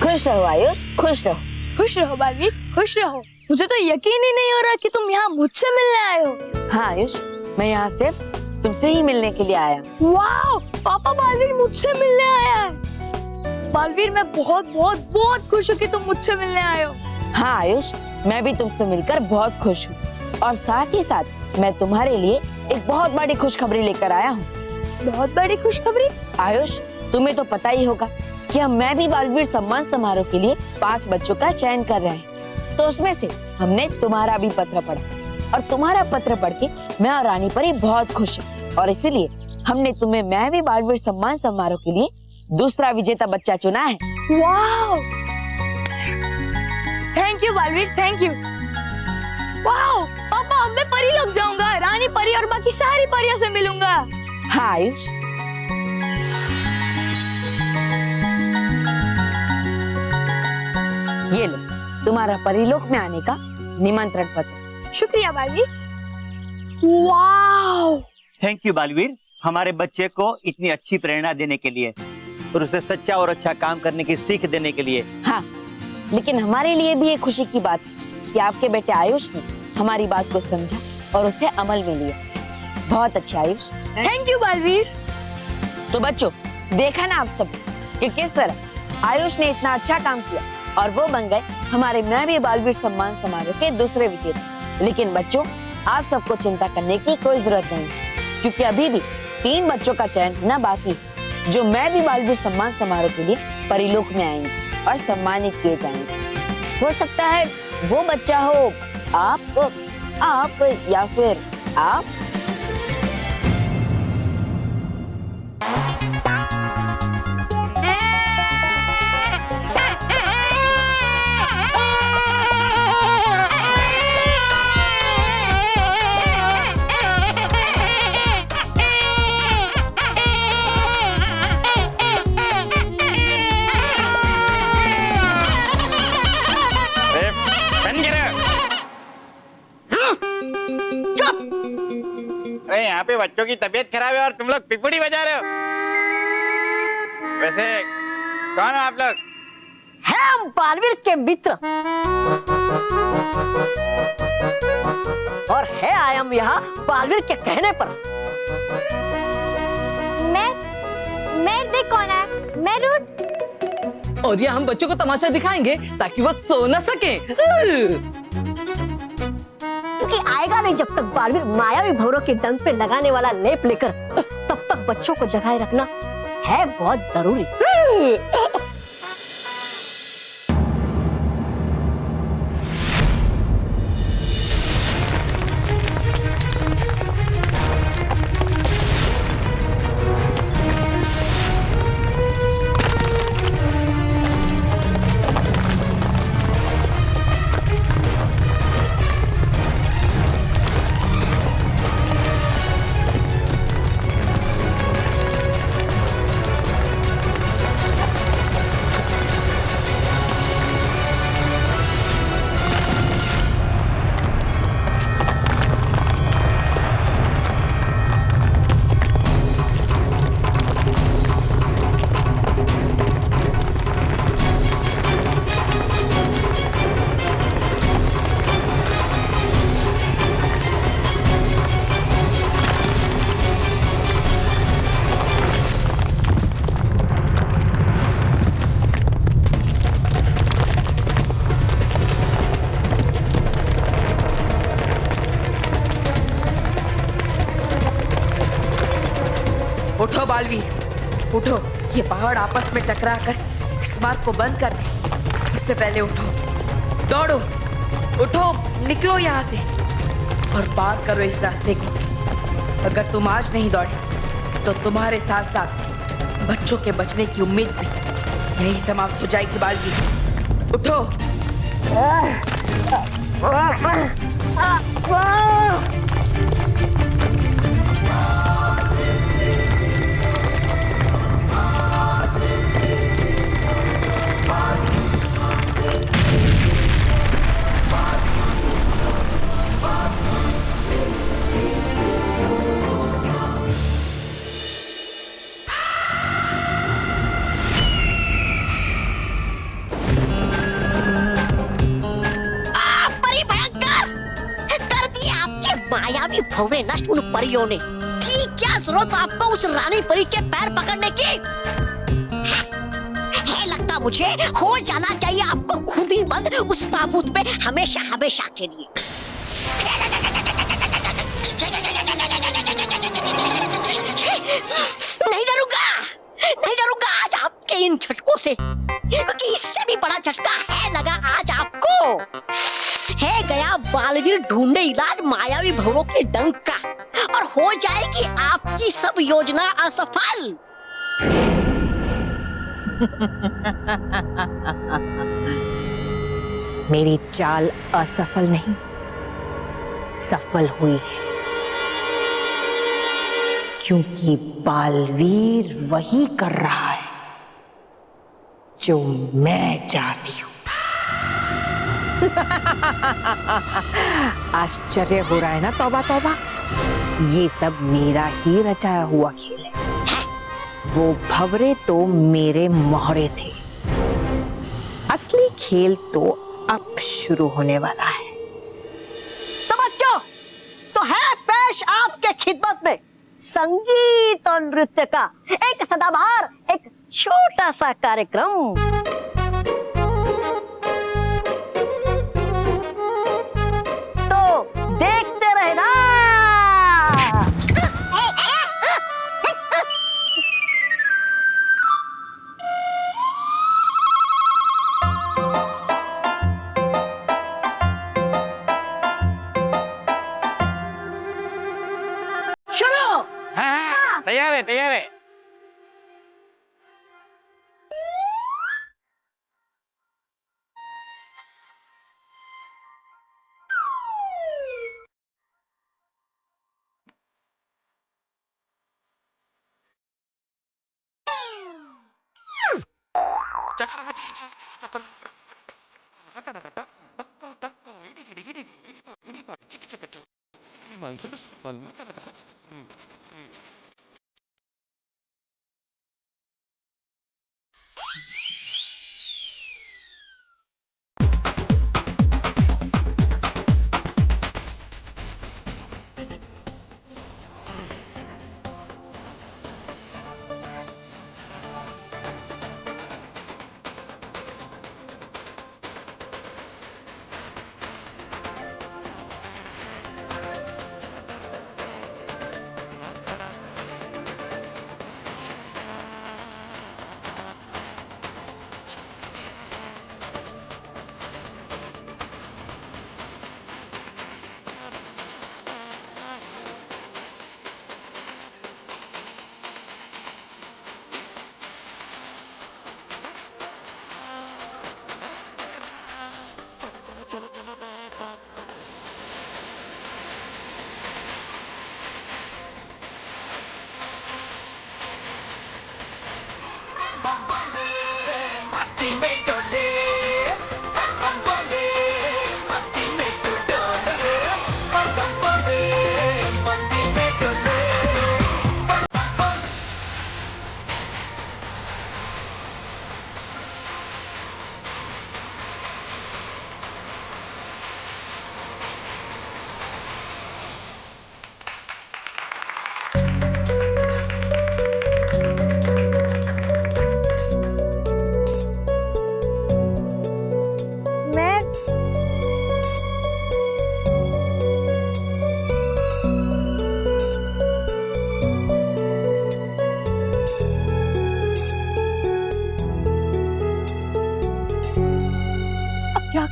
Speaker 2: खुश रहो आयुष, खुश रहो।
Speaker 10: खुश रहो बालवीर, खुश रहो। मुझे तो यकीन ही नहीं हो रहा कि तुम यहाँ मुझसे मिलने आए हो।
Speaker 2: हाँ आयुष, मैं यहाँ सिर्फ तुमसे ही मिलने के लिए आया।
Speaker 10: वाह, पापा बालवीर मुझसे मिलने आया है। बालवीर, मैं बहुत बहुत बहुत खुश हूँ कि तुम मुझसे मिलने आए हो।
Speaker 2: हाँ आयुष, मैं भी तुमसे मिलकर बहुत खुश हूँ, और साथ ही साथ मैं तुम्हारे लिए एक बहुत बड़ी खुशखबरी लेकर आया हूँ।
Speaker 10: बहुत बड़ी खुशखबरी?
Speaker 2: आयुष, तुम्हें तो पता ही होगा कि मैं भी बालवीर सम्मान समारोह के लिए 5 बच्चों का चयन कर रहे हैं। तो उसमें से हमने तुम्हारा भी पत्र पढ़ा, और तुम्हारा पत्र पढ़ के मैं और रानी परी बहुत खुश है, और इसीलिए हमने तुम्हें मैं भी बालवीर सम्मान समारोह के लिए दूसरा विजेता बच्चा चुना है।
Speaker 10: वाह, thank you Baalveer, thank you. वाह पापा, अब मैं परी लग जाऊंगा, रानी परी और बाकी सारी परियों से मिलूंगा।
Speaker 2: हाँ आयुष, ये लो तुम्हारा परीलोक में आने का निमंत्रण पत्र।
Speaker 10: शुक्रिया बालवीर। वाह,
Speaker 12: थैंक यू बालवीर, हमारे बच्चे को इतनी अच्छी प्रेरणा देने के लिए और उसे सच्चा और अच्छा काम करने की सीख देने के लिए।
Speaker 2: हाँ, लेकिन हमारे लिए भी ये खुशी की बात है कि आपके बेटे आयुष ने हमारी बात को समझा और उसे अमल में लिया। बहुत अच्छा आयुष।
Speaker 10: Thank you Baalveer.
Speaker 2: तो बच्चों, देखा ना आप सब कि किस तरह आयुष ने इतना अच्छा काम किया और वो बन गए हमारे मैं भी बालवीर सम्मान समारोह के दूसरे विजेता। लेकिन बच्चों, आप सबको चिंता करने की कोई जरूरत नहीं, क्योंकि अभी भी 3 बच्चों का चयन होना बाकी है, जो मैं भी बालवीर सम्मान समारोह के लिए परिलोक में आएंगे और सम्मानित किए जाएंगे। हो सकता है वो बच्चा हो आप या फिर आप।
Speaker 5: अरे यहाँ पे बच्चों की तबीयत खराब है और तुम लोग पिपड़ी बजा रहे हो। वैसे कौन हो आप लोग?
Speaker 11: हम बालवीर के मित्र और है आए हम यहाँ बालवीर के कहने पर।
Speaker 10: मैं देख कौन है, मैं रूट।
Speaker 13: और ये हम बच्चों को तमाशा दिखाएंगे ताकि वो सो न सके।
Speaker 11: क्योंकि आएगा नहीं जब तक बालवीर मायावी भौरों के डंक पे लगाने वाला लेप लेकर, तब तक बच्चों को जगाए रखना है बहुत जरूरी।
Speaker 2: उठो बालवीर, उठो। ये पहाड़ आपस में टकरा कर इस मार्ग को बंद कर दे, उससे पहले उठो। दौड़ो, उठो, निकलो यहाँ से और पार करो इस रास्ते को। अगर तुम आज नहीं दौड़े तो तुम्हारे साथ साथ बच्चों के बचने की उम्मीद भी यही समाप्त हो जाएगी। बालवीर, उठो।
Speaker 11: मायावी भंवरे नष्ट उन परियों ने। थी क्या जरूरत आपको उस रानी परी के पैर पकड़ने की? है लगता मुझे हो जाना चाहिए आपको खुद ही बंद उस ताबूत में हमेशा हमेशा के लिए। नहीं डरूंगा, नहीं डरूंगा आज आपके इन झटकों से, क्योंकि इससे भी बड़ा झटका है लगा आज आपको। है गया बालवीर ढूंढे इलाज मायावी भंवरों के डंक का, और हो जाएगी आपकी सब योजना असफल।
Speaker 4: मेरी चाल असफल नहीं, सफल हुई है, क्योंकि बालवीर वही कर रहा है जो मैं चाहती हूं। आश्चर्य हो रहा है ना? तौबा तौबा, ये सब मेरा ही रचाया हुआ खेल है। वो भंवरे तो मेरे मोहरे थे, असली खेल तो अब शुरू होने वाला है।
Speaker 11: तो बच्चों, तो है पेश आपके खिदमत में संगीत और नृत्य का एक सदाबहार, एक छोटा सा कार्यक्रम। देखते रहना। शुरू।
Speaker 5: हाँ, तैयार है, तैयार है।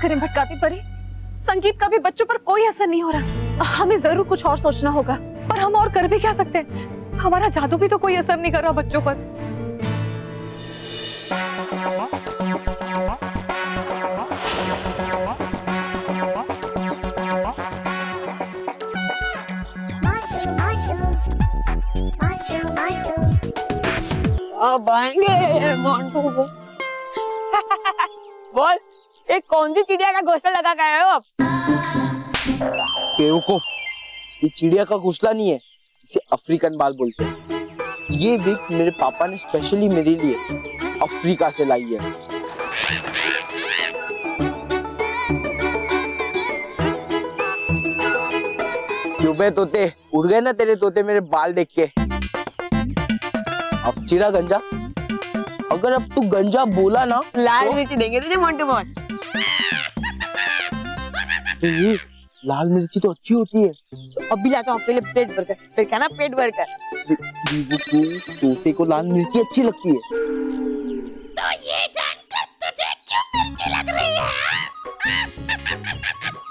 Speaker 8: करें भटकाती परी? संगीत का भी बच्चों पर कोई असर नहीं हो रहा। हमें जरूर कुछ और सोचना होगा।
Speaker 6: पर हम और कर भी क्या सकते हैं? हमारा जादू भी तो कोई असर नहीं कर रहा बच्चों पर।
Speaker 4: अब आएंगे मोंटू। बॉस, एक कौन सी चिड़िया का घोंसला लगा के आए हो आप?
Speaker 3: बेवकूफ, ये चिड़िया का घोंसला नहीं है, इसे अफ्रीकन बाल बोलते हैं। ये विग मेरे पापा ने स्पेशली मेरे लिए अफ्रीका से लाई है। क्यों बे तोते, उड़ गए ना तेरे तोते मेरे बाल देख के? अब चिड़ा गंजा, अगर अब तू गंजा बोला ना
Speaker 4: लाल मिर्ची देंगे तुझे मोंटू बॉस।
Speaker 3: तो ये लाल मिर्ची तो अच्छी होती है।
Speaker 4: तो अब भी लाता हूँ आपके लिए पेट भरकर, फिर खाना पेट भरकर।
Speaker 3: तोते को लाल मिर्ची अच्छी लगती है।
Speaker 10: तो ये जानकर तुझे क्यों मिर्ची लग रही है?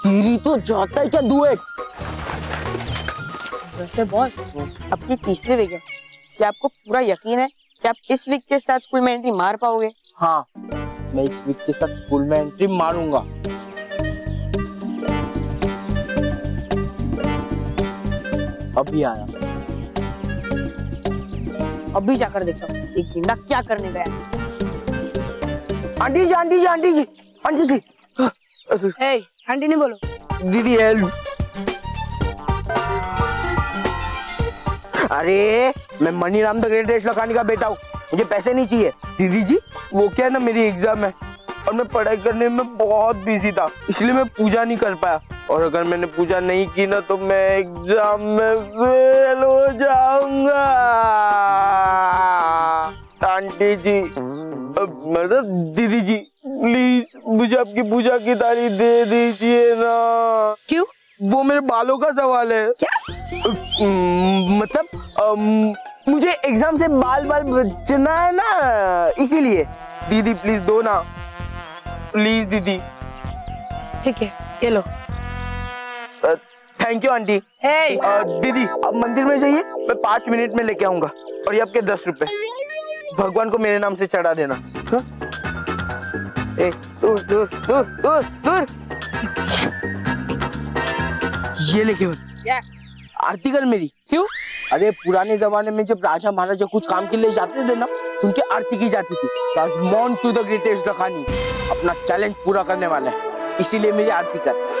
Speaker 3: तेरी तो जाता है क्या दुए?
Speaker 4: वैसे बॉस, अब की तीसरी वीक है, क्या आपको पूरा यकीन है कि आप इस वीक के साथ स्कूल में एंट्री मार पाओगे?
Speaker 3: हाँ, मैं इस वीक के साथ स्कूल में एंट्री मारूंगा। अभी आया।
Speaker 4: अभी जाकर देखता हूँ एक गिंडा क्या करने गया।
Speaker 3: Aunty ji, aunty ji, aunty ji, aunty ji.
Speaker 4: Hey, आंटी नहीं बोलो।
Speaker 3: दीदी हेल्प। अरे मैं Maniram the great race Lakhani का बेटा हूँ, मुझे पैसे नहीं चाहिए। दीदी जी, वो क्या है ना, मेरी एग्जाम है और मैं पढ़ाई करने में बहुत बिजी था, इसलिए मैं पूजा नहीं कर पाया। और अगर मैंने पूजा नहीं की ना तो मैं एग्जाम में फेल हो जाऊंगा। आंटी जी, मतलब दीदी जी, प्लीज मुझे आपकी पूजा की तारीख दे दीजिए ना।
Speaker 4: क्यों?
Speaker 3: वो मेरे बालों का सवाल है।
Speaker 4: क्या?
Speaker 3: मतलब मुझे एग्जाम से बाल बचना है ना, इसीलिए। दीदी प्लीज दो ना, प्लीज दीदी।
Speaker 4: ठीक है, ये लो।
Speaker 3: Thank you aunty.
Speaker 4: हे,
Speaker 3: दीदी आप मंदिर में जाइए, मैं 5 मिनट में लेके आऊंगा। और ये आपके 10 रुपए भगवान को मेरे नाम से चढ़ा देना। हाँ? दूर दूर दूर दूर दूर। ये ले केवल।
Speaker 4: क्या?
Speaker 3: आरती कर मेरी।
Speaker 4: क्यों?
Speaker 3: अरे पुराने जमाने में जब राजा महाराजा कुछ काम के लिए जाते थे ना, तो उनकी आरती की जाती थी। तो आज मोंटू द ग्रेटेस्ट लखानी अपना चैलेंज पूरा करने वाला है, इसीलिए मेरी आरती कर।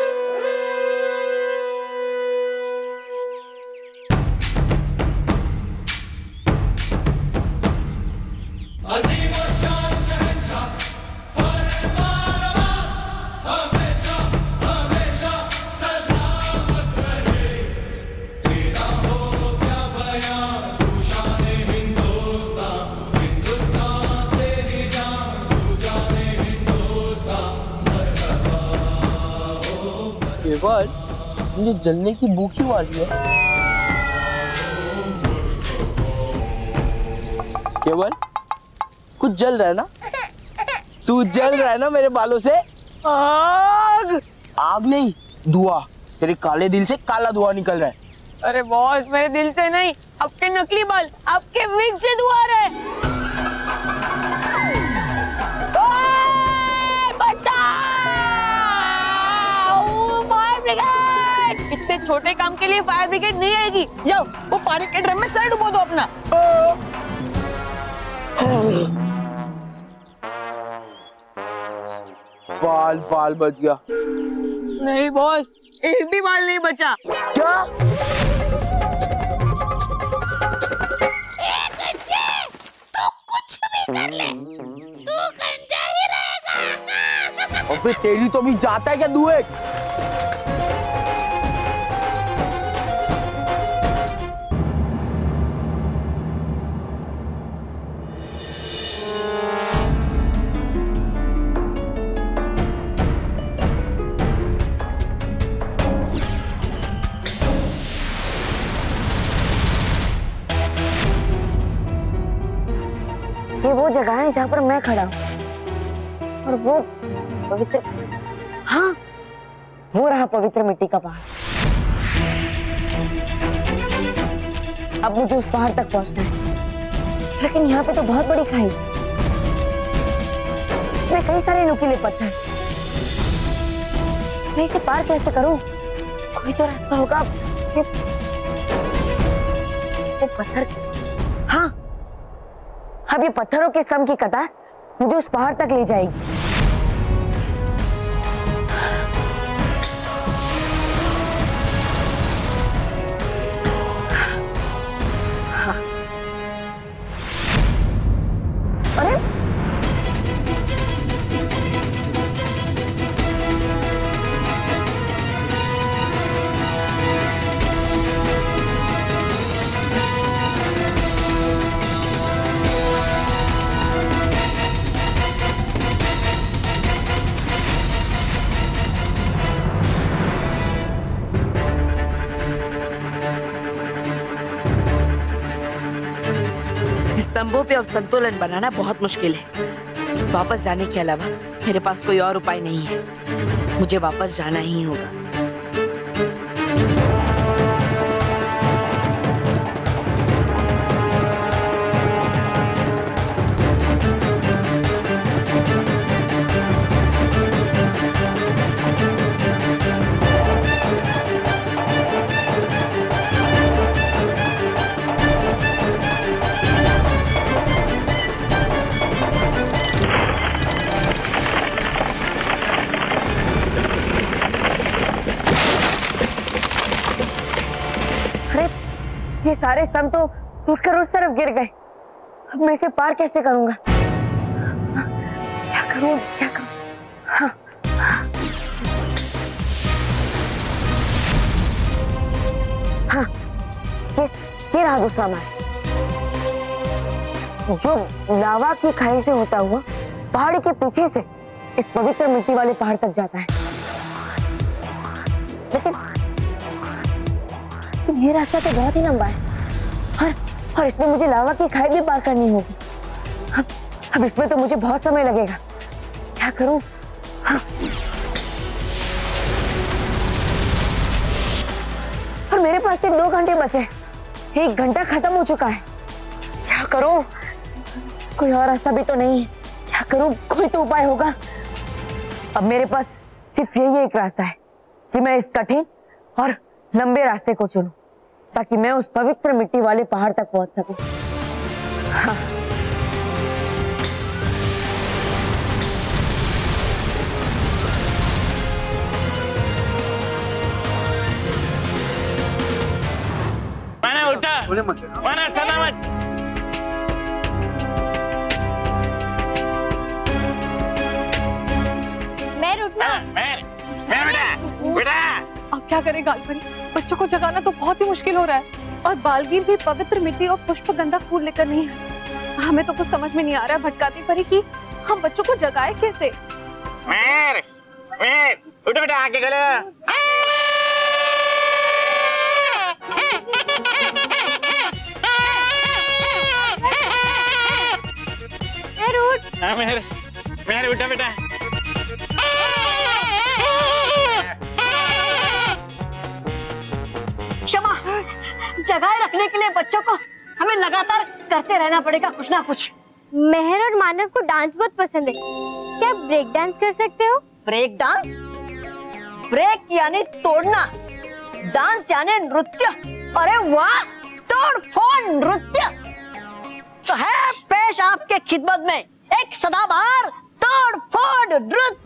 Speaker 3: केवल मुझे जलने की भूख ही आ रही है। केवल कुछ जल रहा है ना? तू जल रहा है ना मेरे बालों से?
Speaker 4: आग!
Speaker 3: आग नहीं, धुआं। तेरे काले दिल से काला धुआं निकल रहा है।
Speaker 4: अरे बॉस, मेरे दिल से नहीं, आपके नकली बाल, आपके विग से धुआं आ रहा है। इतने छोटे काम के लिए फायर ब्रिगेड नहीं आएगी। जाओ, वो पानी के ड्रम में सर डुबो दो अपना।
Speaker 3: बाल बच गया।
Speaker 4: नहीं बॉस, एक भी बाल नहीं बचा।
Speaker 3: क्या?
Speaker 10: तो कुछ भी कर ले, तू गंजा ही रहेगा।
Speaker 3: अबे तेरी तो भी जाता है क्या दुए?
Speaker 1: ये वो जगह है जहाँ पर मैं खड़ा हूँ और वो पवित्र हाँ, वो रहा पवित्र मिट्टी का पहाड़। अब मुझे उस पहाड़ तक पहुंचना है, लेकिन यहाँ पे तो बहुत बड़ी खाई, जिसमें कई सारे नुकीले पत्थर। मैं इसे पार कैसे करूं? कोई तो रास्ता होगा। वो पत्थर, हाँ, अब ये पत्थरों के सम की कतार मुझे उस पहाड़ तक ले जाएगी। हाँ। अरे
Speaker 2: स्तंभों पे अब संतुलन बनाना बहुत मुश्किल है। वापस जाने के अलावा मेरे पास कोई और उपाय नहीं है। मुझे वापस जाना ही होगा।
Speaker 1: ये सारे स्तंभ तो टूटकर उस तरफ गिर गए। अब मैं इसे पार कैसे करूंगा? क्या करूं? क्या करूं? हाँ। हाँ, ये रहा दूसरा मार्ग, जो लावा की खाई से होता हुआ पहाड़ी के पीछे से इस पवित्र मिट्टी वाले पहाड़ तक जाता है। लेकिन ये रास्ता तो बहुत ही लंबा है और इसमें मुझे लावा की खाई भी पार करनी होगी। अब इसमें तो मुझे बहुत समय लगेगा। क्या करूं? हाँ। और मेरे पास सिर्फ 2 घंटे बचे। 1 घंटा खत्म हो चुका है। क्या करूं? कोई और रास्ता भी तो नहीं है। क्या करूं? कोई तो उपाय होगा। अब मेरे पास सिर्फ यही एक रास्ता है कि मैं इस कठिन और लंबे रास्ते को चुनूं, ताकि मैं उस पवित्र मिट्टी वाले पहाड़ तक पहुंच सकूं। हाँ।
Speaker 5: मैंने उठा, मैंने सलामत।
Speaker 10: मैं उठना।
Speaker 5: बेटा।
Speaker 8: अब क्या करें गालपरी? बच्चों को जगाना तो बहुत ही मुश्किल हो रहा है, और बालवीर भी पवित्र मिट्टी और पुष्पगंधा फूल लेकर नहीं है। हमें तो कुछ समझ में नहीं आ रहा है भटकाती परी कि हम बच्चों को जगाए कैसे।
Speaker 5: उठो बेटा, आके खोलो। मेरे उठो बेटा।
Speaker 11: क्षमा, जगाए रखने के लिए बच्चों को हमें लगातार करते रहना पड़ेगा कुछ ना कुछ।
Speaker 10: मेहर और मानव को डांस बहुत पसंद है, क्या ब्रेक डांस कर सकते हो?
Speaker 11: Break dance? ब्रेक यानी तोड़ना, डांस यानी नृत्य। अरे वाह, तोड़ फोड़ नृत्य तो है पेश आपके खिदमत में एक सदाबहार तोड़ फोड़ नृत्य।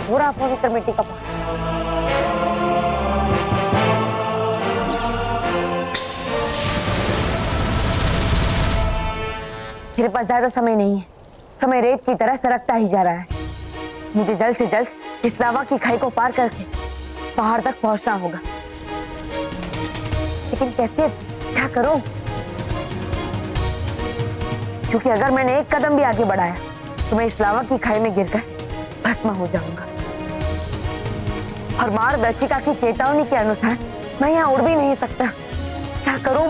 Speaker 1: हो रहा पवित्र मिट्टी का पहाड़। मेरे पास ज्यादा समय नहीं है, समय रेत की तरह सरकता ही जा रहा है। मुझे जल्द से जल्द इस लावा की खाई को पार करके पहाड़ तक पहुंचना होगा। लेकिन कैसे, क्या करूं? क्योंकि अगर मैंने एक कदम भी आगे बढ़ाया तो मैं इस लावा की खाई में गिरकर भस्म हो जाऊंगा। और मार्गदर्शिका की चेतावनी के अनुसार मैं यहाँ उड़ भी नहीं सकता। क्या करूं?